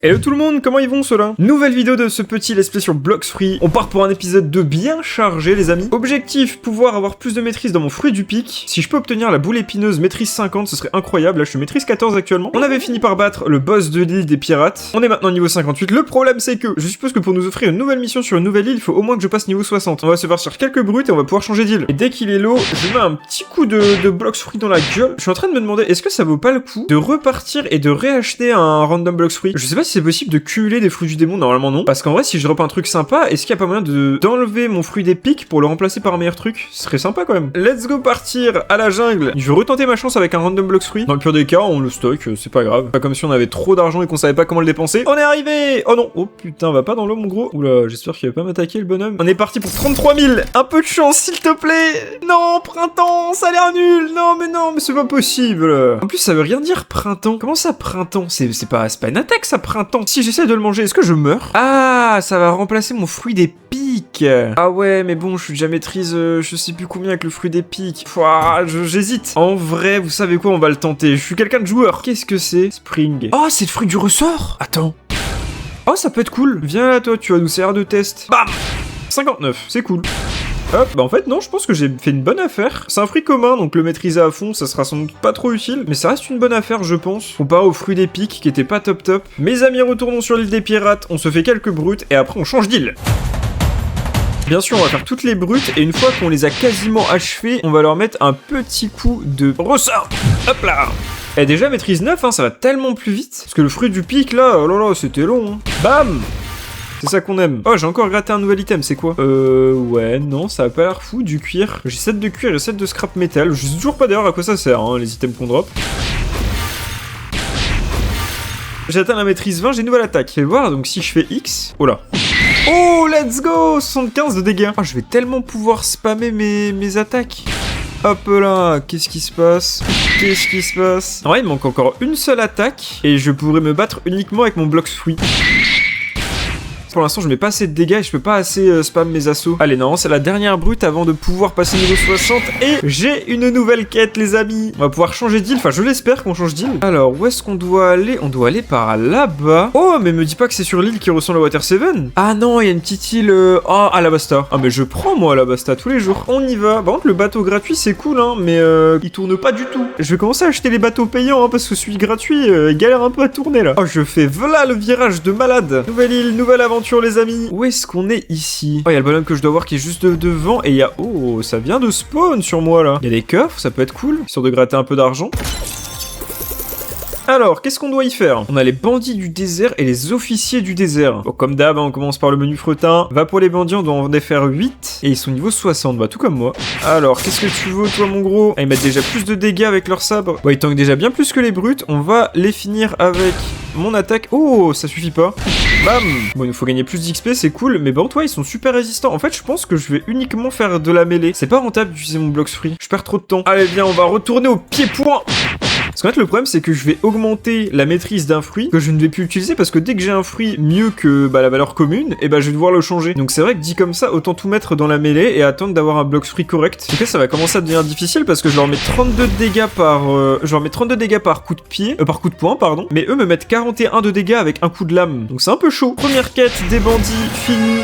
Hello tout le monde, comment ils vont ceux-là? Nouvelle vidéo de ce petit let's play sur Blox Free. On part pour un épisode 2 bien chargé les amis. Objectif, pouvoir avoir plus de maîtrise dans mon fruit du pic. Si je peux obtenir la boule épineuse maîtrise 50, ce serait incroyable. Là je suis maîtrise 14 actuellement. On avait fini par battre le boss de l'île des pirates. On est maintenant niveau 58. Le problème c'est que je suppose que pour nous offrir une nouvelle mission sur une nouvelle île, il faut au moins que je passe niveau 60. On va se faire sur quelques brutes et on va pouvoir changer d'île. Et dès qu'il est low, je mets un petit coup de Blox Free dans la gueule. Je suis en train de me demander, est-ce que ça vaut pas le coup de repartir et de réacheter un random Blox Free? Je sais pas si c'est possible de cumuler des fruits du démon, normalement non. Parce qu'en vrai, si je drop un truc sympa, est-ce qu'il y a pas moyen d'enlever mon fruit des pics pour le remplacer par un meilleur truc? Ce serait sympa quand même. Let's go partir à la jungle. Je vais retenter ma chance avec un random Blox Free. Dans le pire des cas, on le stocke, c'est pas grave. Pas comme si on avait trop d'argent et qu'on savait pas comment le dépenser. On est arrivé! Oh non! Oh putain, va pas dans l'eau mon gros. Oula, j'espère qu'il va pas m'attaquer le bonhomme. On est parti pour 33 000. Un peu de chance s'il te plaît. Non, printemps, ça a l'air nul. Non, mais c'est pas possible. En plus, ça veut rien dire printemps. Comment ça printemps? C'est pas une attaque ça printemps. Si j'essaie de le manger, est-ce que je meurs? Ah, ça va remplacer mon fruit des pics. Ah ouais, mais bon, je suis déjà maîtrise, je sais plus combien avec le fruit des pics. J'hésite. En vrai, vous savez quoi, on va le tenter. Je suis quelqu'un de joueur. Qu'est-ce que c'est? Spring. Oh, c'est le fruit du ressort. Attends. Oh, ça peut être cool. Viens là, toi, tu vas nous servir de test. Bam! 59, c'est cool. Hop, bah en fait non, je pense que j'ai fait une bonne affaire. C'est un fruit commun, donc le maîtriser à fond, ça sera sans doute pas trop utile, mais ça reste une bonne affaire, je pense. Comparé au fruit des pics, qui était pas top. Mes amis, retournons sur l'île des pirates, on se fait quelques brutes, et après on change d'île. Bien sûr, on va faire toutes les brutes, et une fois qu'on les a quasiment achevées, on va leur mettre un petit coup de ressort. Hop là! Et déjà, maîtrise 9, hein, ça va tellement plus vite. Parce que le fruit du pic, là, oh là là, c'était long. Hein. Bam! C'est ça qu'on aime. Oh, j'ai encore gratté un nouvel item, c'est quoi? Ouais, non, ça a pas l'air fou, du cuir. J'ai 7 de cuir et 7 de scrap métal. Je sais toujours pas d'ailleurs à quoi ça sert, hein, les items qu'on drop. J'ai atteint la maîtrise 20, j'ai une nouvelle attaque. Fais voir, donc si je fais X... Oh là. Oh, let's go! 75 de dégâts. Oh, je vais tellement pouvoir spammer mes attaques. Hop là, qu'est-ce qui se passe? Qu'est-ce qui se passe? En vrai, il me manque encore une seule attaque, et je pourrais me battre uniquement avec mon Blox Free. Pour l'instant, je mets pas assez de dégâts et je peux pas assez spam mes assauts. Allez, non, c'est la dernière brute avant de pouvoir passer niveau 60. Et j'ai une nouvelle quête, les amis. On va pouvoir changer d'île. Enfin, je l'espère qu'on change d'île. Alors, où est-ce qu'on doit aller? On doit aller par là-bas. Oh, mais me dis pas que c'est sur l'île qui ressemble à Water 7. Ah non, il y a une petite île... Oh, Alabasta. Ah, mais je prends, moi, Alabasta, tous les jours. On y va. Par contre, le bateau gratuit, c'est cool, hein, mais il tourne pas du tout. Je vais commencer à acheter les bateaux payants, hein, parce que celui gratuit, il galère un peu à tourner, là. Oh, je fais voilà le virage de malade. Nouvelle île, nouvelle aventure, les amis. Où est-ce qu'on est ici? Oh, il y a le bonhomme que je dois voir qui est juste devant. Et il y a... Oh, ça vient de spawn sur moi, là. Il y a des coffres, ça peut être cool. Histoire de gratter un peu d'argent. Alors, qu'est-ce qu'on doit y faire? On a les bandits du désert et les officiers du désert. Bon, comme d'hab, hein, on commence par le menu fretin. Va pour les bandits, on doit en défaire 8. Et ils sont niveau 60, bah tout comme moi. Alors, qu'est-ce que tu veux, toi, mon gros? Ah, ils mettent déjà plus de dégâts avec leur sabre. Bon, ils tankent déjà bien plus que les brutes. On va les finir avec mon attaque. Oh, ça suffit pas. Bam! Bon, il nous faut gagner plus d'XP, c'est cool. Mais bon, toi, ils sont super résistants. En fait, je pense que je vais uniquement faire de la mêlée. C'est pas rentable d'utiliser mon Blox Free. Je perds trop de temps. Allez, viens, on va retourner au pied-point. Parce qu'en fait, le problème, c'est que je vais augmenter la maîtrise d'un fruit que je ne vais plus utiliser parce que dès que j'ai un fruit mieux que la valeur commune, et je vais devoir le changer. Donc c'est vrai que dit comme ça, autant tout mettre dans la mêlée et attendre d'avoir un Blox Free correct. En tout cas, ça va commencer à devenir difficile parce que je leur mets 32 dégâts par coup de pied, par coup de poing, pardon. Mais eux me mettent 41 de dégâts avec un coup de lame. Donc c'est un peu chaud. Première quête des bandits finie.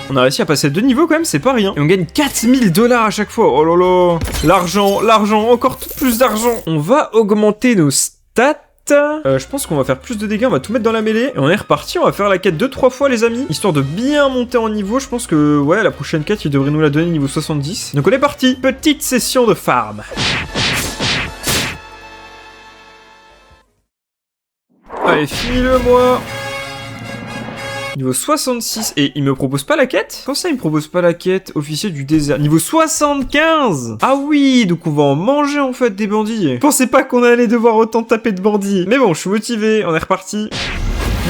On a réussi à passer 2 niveaux quand même, c'est pas rien. Et on gagne 4000 $ à chaque fois. Oh là là. L'argent, encore plus d'argent. On va augmenter nos stats. Je pense qu'on va faire plus de dégâts, on va tout mettre dans la mêlée. Et on est reparti, on va faire la quête 2-3 fois les amis. Histoire de bien monter en niveau. Je pense que, ouais, la prochaine quête, il devrait nous la donner niveau 70. Donc on est parti. Petite session de farm. Allez, finis-le moi. Niveau 66, et il me propose pas la quête? Comment ça il me propose pas la quête? Officier du désert. Niveau 75! Ah oui, donc on va en manger en fait des bandits. Je pensais pas qu'on allait devoir autant taper de bandits. Mais bon, je suis motivé, on est reparti.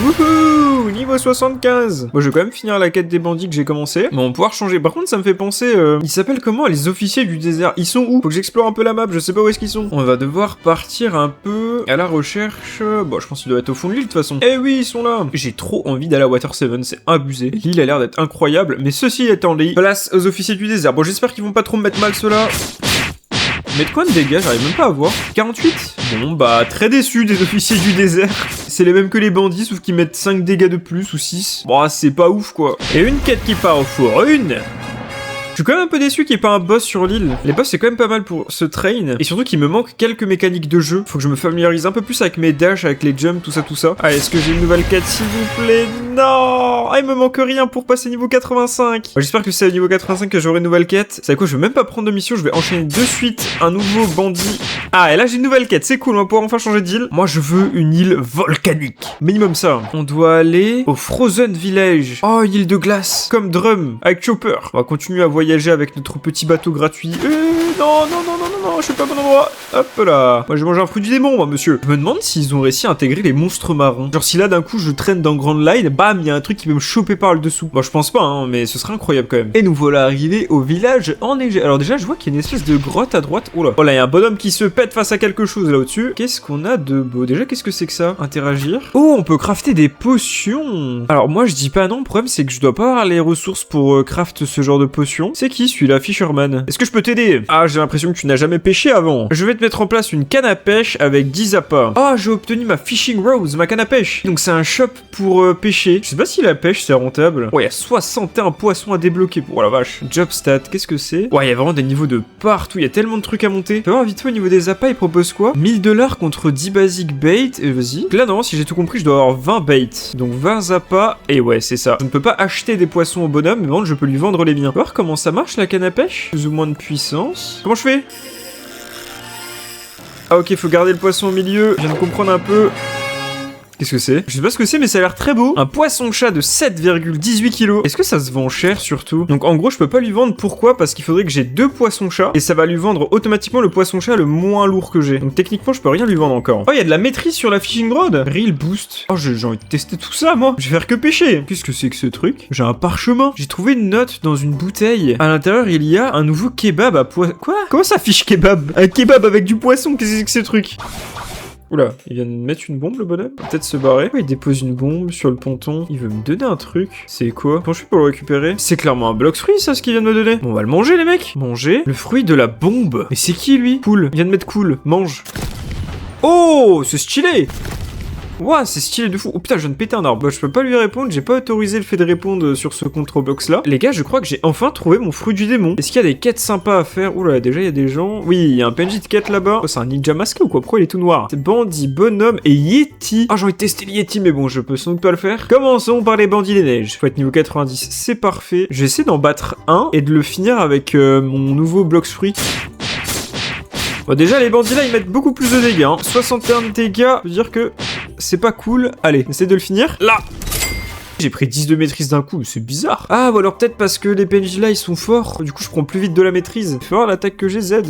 Wouhou! Niveau 75! Moi, je vais quand même finir la quête des bandits que j'ai commencé. Mais on va pouvoir changer. Par contre, ça me fait penser... Ils s'appellent comment? Les officiers du désert. Ils sont où? Faut que j'explore un peu la map, je sais pas où est-ce qu'ils sont. On va devoir partir un peu à la recherche... Bon, je pense qu'ils doivent être au fond de l'île, de toute façon. Eh oui, ils sont là! J'ai trop envie d'aller à Water 7, c'est abusé. L'île a l'air d'être incroyable, mais ceci étant dit, place aux officiers du désert. Bon, j'espère qu'ils vont pas trop me mettre mal, ceux-là. Mais de quoi de dégâts, j'arrive même pas à voir. 48. Bon bah très déçu des officiers du désert. C'est les mêmes que les bandits sauf qu'ils mettent 5 dégâts de plus ou 6. Bon c'est pas ouf quoi. Et une quête qui part au four, une. Je suis quand même un peu déçu qu'il n'y ait pas un boss sur l'île. Les boss c'est quand même pas mal pour ce train. Et surtout qu'il me manque quelques mécaniques de jeu. Faut que je me familiarise un peu plus avec mes dashs, avec les jumps, tout ça. Allez, est-ce que j'ai une nouvelle quête s'il vous plaît? Non. Ah, il me manque rien pour passer niveau 85. J'espère que c'est au niveau 85 que j'aurai une nouvelle quête. C'est quoi, je vais même pas prendre de mission, je vais enchaîner de suite un nouveau bandit. Ah, et là j'ai une nouvelle quête, c'est cool, on va pouvoir enfin changer d'île. Moi je veux une île volcanique. Minimum ça. On doit aller au Frozen Village. Oh, une île de glace. Comme Drum, avec Chopper. On va continuer à voyager avec notre petit bateau gratuit. Non, je suis pas au bon endroit. Hop là. Moi, j'ai mangé un fruit du démon, moi, monsieur. Je me demande s'ils ont réussi à intégrer les monstres marins. Genre, si là, d'un coup, je traîne dans Grand Line, bam, il y a un truc qui peut me choper par le dessous. Bon, je pense pas, hein, mais ce serait incroyable quand même. Et nous voilà arrivés au village enneigé. Alors, déjà, je vois qu'il y a une espèce de grotte à droite. Oh là. Oh là, il y a un bonhomme qui se pète face à quelque chose là au-dessus. Qu'est-ce qu'on a de beau? Déjà, qu'est-ce que c'est que ça? Interagir. Oh, on peut crafter des potions. Alors, moi, je dis pas non. Le problème, c'est que je dois pas avoir les ressources pour craft ce genre de potions. C'est qui celui-là, Fisherman? Est-ce que je peux t'aider? Ah, j'ai l'impression que tu n'as jamais pêché avant. Je vais te mettre en place une canne à pêche avec 10 appâts. Ah, j'ai obtenu ma fishing rose, ma canne à pêche. Donc c'est un shop pour pêcher. Je sais pas si la pêche c'est rentable. Ouais, il y a 61 poissons à débloquer. Oh la vache. Job stat, qu'est-ce que c'est? Ouais, il y a vraiment des niveaux de partout. Il y a tellement de trucs à monter. Tu vas voir vite fait au niveau des appâts, il propose quoi? 1000$ contre 10 basic bait. Vas-y. Là, non, si j'ai tout compris, je dois avoir 20 bait. Donc 20 appâts. Et ouais, c'est ça. Je ne peux pas acheter des poissons au bonhomme, mais bon, je peux lui vendre les miens. On va voir comment ça marche la canne à pêche. Plus ou moins de puissance. Comment je fais? Ah ok, faut garder le poisson au milieu. Je viens de comprendre un peu. Qu'est-ce que c'est? Je sais pas ce que c'est, mais ça a l'air très beau. Un poisson-chat de 7,18 kg. Est-ce que ça se vend cher, surtout? Donc, en gros, je peux pas lui vendre. Pourquoi? Parce qu'il faudrait que j'ai 2 poissons-chats. Et ça va lui vendre automatiquement le poisson-chat le moins lourd que j'ai. Donc, techniquement, je peux rien lui vendre encore. Oh, il y a de la maîtrise sur la fishing rod. Real boost. Oh, j'ai envie de tester tout ça, moi. Je vais faire que pêcher. Qu'est-ce que c'est que ce truc? J'ai un parchemin. J'ai trouvé une note dans une bouteille. À l'intérieur, il y a un nouveau kebab à poisson. Quoi? Comment ça, fish kebab? Un kebab avec du poisson? Qu'est-ce que c'est que ce truc? Oula, il vient de mettre une bombe le bonhomme? Peut-être se barrer. Il dépose une bombe sur le ponton. Il veut me donner un truc. C'est quoi? Comment je fais pour le récupérer? C'est clairement un bloc fruit ça, ce qu'il vient de me donner. Bon, on va le manger les mecs. Manger le fruit de la bombe. Mais c'est qui lui? Cool. Il vient de mettre cool. Mange. Oh, c'est stylé. Ouah, c'est stylé de fou. Oh putain, je viens de péter un arbre. Bah, je peux pas lui répondre, j'ai pas autorisé le fait de répondre sur ce contrebox là. Les gars, je crois que j'ai enfin trouvé mon fruit du démon. Est-ce qu'il y a des quêtes sympas à faire? Oula, déjà il y a des gens. Oui, il y a un PNJ de quête là-bas. Oh, c'est un ninja masqué ou quoi? Pourquoi il est tout noir? C'est bandit, bonhomme et Yeti. Ah, j'ai envie de tester le Yeti, mais bon, je peux sans doute pas le faire. Commençons par les bandits des neiges. Faut être niveau 90, c'est parfait. Je vais essayer d'en battre un et de le finir avec mon nouveau bloc fruit. Bon, déjà, les bandits là, ils mettent beaucoup plus de dégâts. Hein. 61 de dégâts, ça veut dire que c'est pas cool. Allez, essaye de le finir. Là! J'ai pris 10 de maîtrise d'un coup, c'est bizarre. Ah, ou alors peut-être parce que les PNJ là, ils sont forts. Du coup, je prends plus vite de la maîtrise. Fais voir l'attaque que j'ai, Z.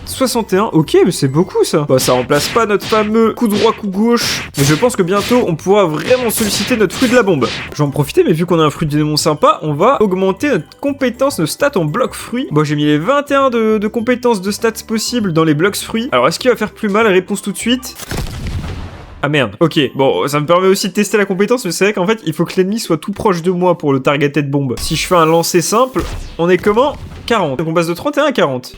61, ok, mais c'est beaucoup ça. Bah, ça remplace pas notre fameux coup droit, coup gauche. Mais je pense que bientôt, on pourra vraiment solliciter notre fruit de la bombe. Je vais en profiter, mais vu qu'on a un fruit de démon sympa, on va augmenter notre compétence, nos stats en bloc fruits. Bon, j'ai mis les 21 de compétences de stats possibles dans les blocs fruits. Alors, est-ce qu'il va faire plus mal? Réponse tout de suite. Ah merde, ok, bon, ça me permet aussi de tester la compétence, mais c'est vrai qu'en fait, il faut que l'ennemi soit tout proche de moi pour le targeter de bombe. Si je fais un lancer simple, on est comment? 40. Donc on passe de 31 à 40.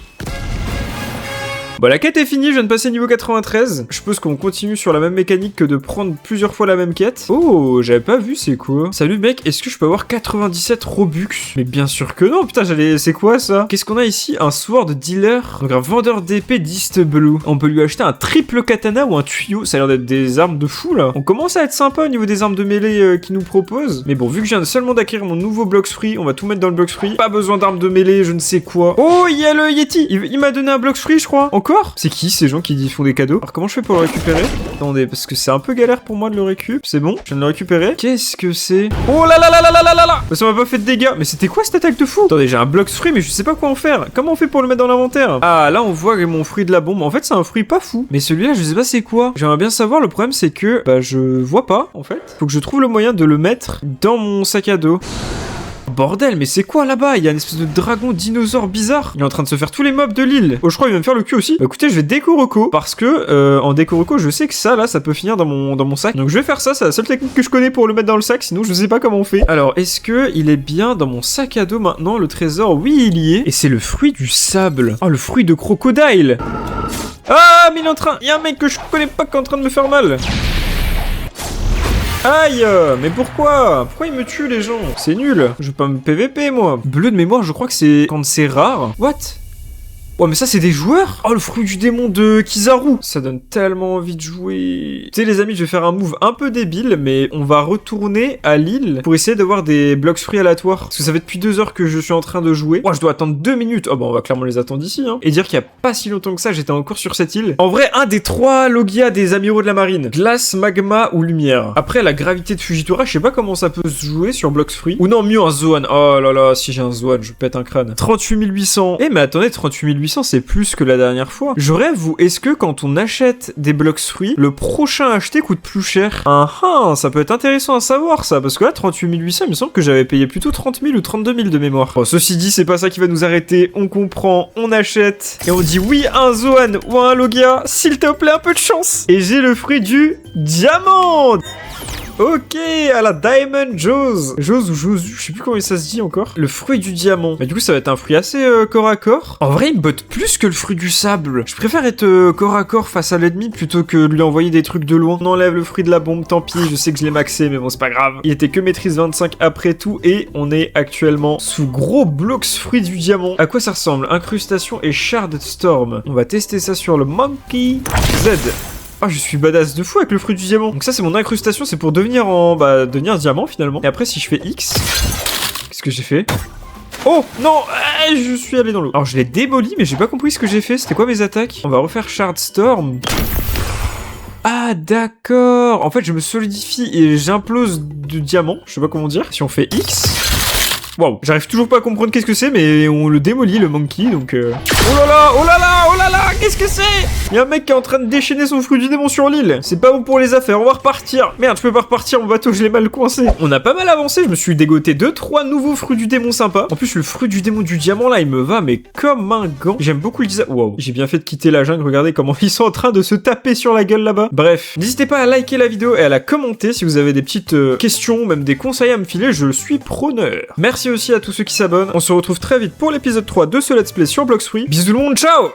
Bon, la quête est finie, je viens de passer niveau 93. Je suppose qu'on continue sur la même mécanique que de prendre plusieurs fois la même quête. Oh, j'avais pas vu, c'est quoi? Salut mec, est-ce que je peux avoir 97 Robux? Mais bien sûr que non, putain, c'est quoi ça? Qu'est-ce qu'on a ici? Un sword dealer. Donc un vendeur d'épée d'East Blue. On peut lui acheter un triple katana ou un tuyau. Ça a l'air d'être des armes de fou là. On commence à être sympa au niveau des armes de mêlée qu'il nous propose. Mais bon, vu que je viens seulement d'acquérir mon nouveau bloc free, on va tout mettre dans le bloc free. Pas besoin d'armes de mêlée, je ne sais quoi. Oh, il y a le Yeti. Il m'a donné un bloc free, je crois. Encore? C'est qui ces gens qui font des cadeaux? Alors comment je fais pour le récupérer? Attendez, parce que c'est un peu galère pour moi de le récup. C'est bon, je viens de le récupérer. Qu'est-ce que c'est? Oh là là là là là là là là! Ça m'a pas fait de dégâts. Mais c'était quoi cette attaque de fou? Attendez, j'ai un bloc free, mais je sais pas quoi en faire. Comment on fait pour le mettre dans l'inventaire? Ah, là on voit mon fruit de la bombe. En fait, c'est un fruit pas fou. Mais celui-là, je sais pas c'est quoi. J'aimerais bien savoir. Le problème, c'est que bah je vois pas en fait. Faut que je trouve le moyen de le mettre dans mon sac à dos. Bordel, mais c'est quoi là-bas? Il y a une espèce de dragon dinosaure bizarre. Il est en train de se faire tous les mobs de l'île. Oh, je crois qu'il va me faire le cul aussi. Bah écoutez, je vais déco reco parce que en déco reco, je sais que ça là, ça peut finir dans mon sac. Donc je vais faire ça, c'est la seule technique que je connais pour le mettre dans le sac, sinon je sais pas comment on fait. Alors, est-ce que il est bien dans mon sac à dos maintenant, le trésor? Oui, il y est. Et c'est le fruit du sable. Oh, le fruit de crocodile. Ah, mais il est en train... Il y a un mec que je connais pas qui est en train de me faire mal. Aïe, mais pourquoi? Pourquoi ils me tuent les gens? C'est nul. Je veux pas me PVP moi. Bleu de mémoire, je crois que c'est quand c'est rare. What? Ouais, mais ça, c'est des joueurs? Oh, le fruit du démon de Kizaru. Ça donne tellement envie de jouer. Tu sais, les amis, je vais faire un move un peu débile, mais on va retourner à l'île pour essayer d'avoir des blocs fruits aléatoires. Parce que ça fait depuis 2 heures que je suis en train de jouer. Oh, je dois attendre 2 minutes. Oh, bah, on va clairement les attendre ici, hein. Et dire qu'il y a pas si longtemps que ça, j'étais encore sur cette île. En vrai, un des 3 logia des amiraux de la marine. Glace, magma ou lumière. Après, la gravité de Fujitora, je sais pas comment ça peut se jouer sur blocs fruits. Ou non, mieux un Zoan. Oh là là, si j'ai un Zoan, je pète un crâne. 38 800. Eh, mais attendez, 38 800. C'est plus que la dernière fois. Je rêve, ou est-ce que quand on achète des blocs fruits, le prochain acheté coûte plus cher? Ça peut être intéressant à savoir ça, parce que là, 38 800, il me semble que j'avais payé plutôt 30 000 ou 32 000 de mémoire. Bon, ceci dit, c'est pas ça qui va nous arrêter. On comprend, on achète, et on dit oui à un Zoan ou à un Logia, s'il te plaît, un peu de chance. Et j'ai le fruit du diamant. Ok, à la Diamond Jose. Jose ou Josu, je sais plus comment ça se dit encore. Le fruit du diamant. Mais du coup, ça va être un fruit assez corps à corps. En vrai, il me botte plus que le fruit du sable. Je préfère être corps à corps face à l'ennemi plutôt que lui envoyer des trucs de loin. On enlève le fruit de la bombe, tant pis, je sais que je l'ai maxé, mais bon, c'est pas grave. Il était que maîtrise 25 après tout, et on est actuellement sous gros blocks fruit du diamant. À quoi ça ressemble? Incrustation et Shard Storm. On va tester ça sur le Monkey Z. Ah, je suis badass de fou avec le fruit du diamant. Donc ça, c'est mon incrustation, c'est pour devenir devenir diamant finalement. Et après, si je fais X... Qu'est-ce que j'ai fait? Oh non, je suis allé dans l'eau. Alors je l'ai démoli, mais j'ai pas compris ce que j'ai fait. C'était quoi mes attaques? On va refaire Shard Storm. Ah d'accord. En fait, je me solidifie et j'implose de diamant. Je sais pas comment dire. Si on fait X... Waouh, j'arrive toujours pas à comprendre qu'est-ce que c'est, mais on le démolit, le monkey, donc... Oh là là, oh là là, oh là là, qu'est-ce que c'est? Il y a un mec qui est en train de déchaîner son fruit du démon sur l'île. C'est pas bon pour les affaires, on va repartir. Merde, je peux pas repartir, mon bateau, je l'ai mal coincé. On a pas mal avancé, je me suis dégoté 2-3 nouveaux fruits du démon sympas. En plus, le fruit du démon du diamant, là, il me va, mais comme un gant. J'aime beaucoup le design... Waouh, j'ai bien fait de quitter la jungle, regardez comment ils sont en train de se taper sur la gueule là-bas. Bref, n'hésitez pas à liker la vidéo et à la commenter si vous avez des petites questions, même des conseils à me filer, je suis preneur. Merci aussi à tous ceux qui s'abonnent. On se retrouve très vite pour l'épisode 3 de ce Let's Play sur Blox Fruits. Bisous tout le monde, ciao!